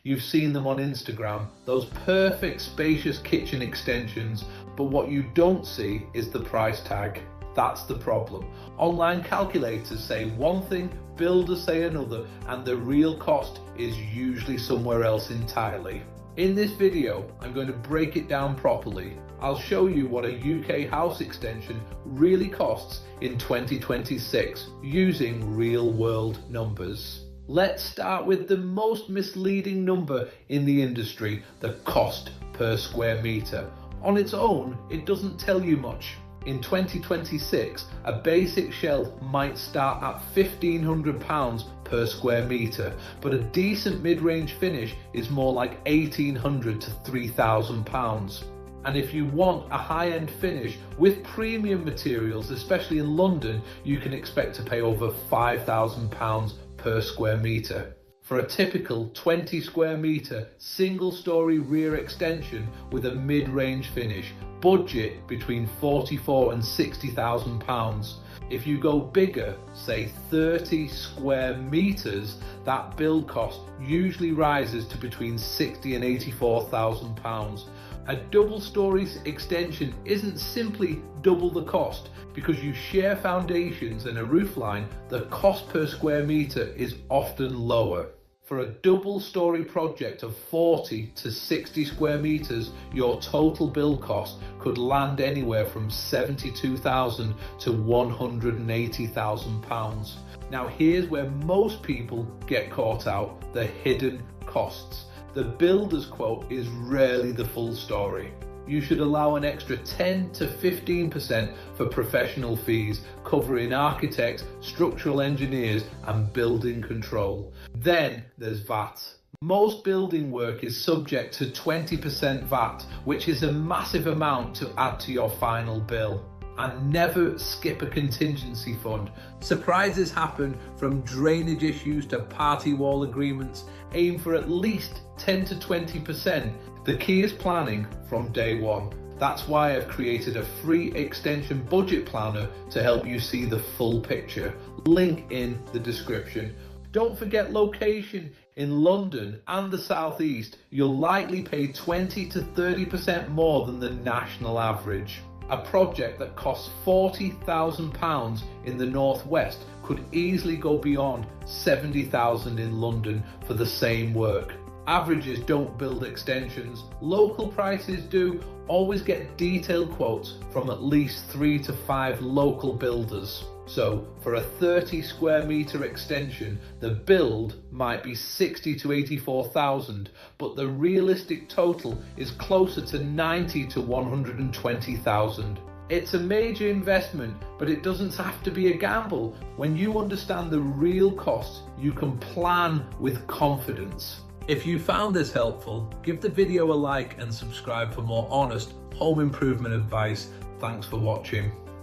You've seen them on Instagram, those perfect spacious kitchen extensions, but what you don't see is the price tag. That's the problem. Online calculators say one thing, builders say another, and the real cost is usually somewhere else entirely. In this video, I'm going to break it down properly. I'll show you what a UK house extension really costs in 2026 using real-world numbers. Let's start with the most misleading number in the industry, the cost per square metre. On its own, it doesn't tell you much. In 2026, a basic shelf might start at £1,500 per square metre, but a decent mid-range finish is more like £1,800 to £3,000. And if you want a high-end finish with premium materials, especially in London, you can expect to pay over £5,000 per square metre. For a typical 20 square metre single-storey rear extension with a mid-range finish, budget between £44,000 and £60,000. If you go bigger, say 30 square metres, that build cost usually rises to between £60,000 and £84,000. A double-storey extension isn't simply double the cost. Because you share foundations and a roofline, the cost per square metre is often lower. For a double-storey project of 40 to 60 square metres, your total build cost could land anywhere from £72,000 to £180,000. Now here's where most people get caught out, the hidden costs. The builder's quote is rarely the full story. You should allow an extra 10 to 15% for professional fees, covering architects, structural engineers and building control. Then there's VAT. Most building work is subject to 20% VAT, which is a massive amount to add to your final bill. And never skip a contingency fund. Surprises happen, from drainage issues to party wall agreements. Aim for at least 10 to 20%. The key is planning from day one. That's why I've created a free extension budget planner to help you see the full picture. Link in the description. Don't forget location. In London and the South East, you'll likely pay 20 to 30% more than the national average. A project that costs £40,000 in the Northwest could easily go beyond £70,000 in London for the same work. Averages don't build extensions. Local prices do. Always get detailed quotes from at least 3 to 5 local builders. So for a 30 square metre extension, the build might be 60 to 84,000, but the realistic total is closer to 90 to 120,000. It's a major investment, but it doesn't have to be a gamble. When you understand the real costs, you can plan with confidence. If you found this helpful, give the video a like and subscribe for more honest home improvement advice. Thanks for watching.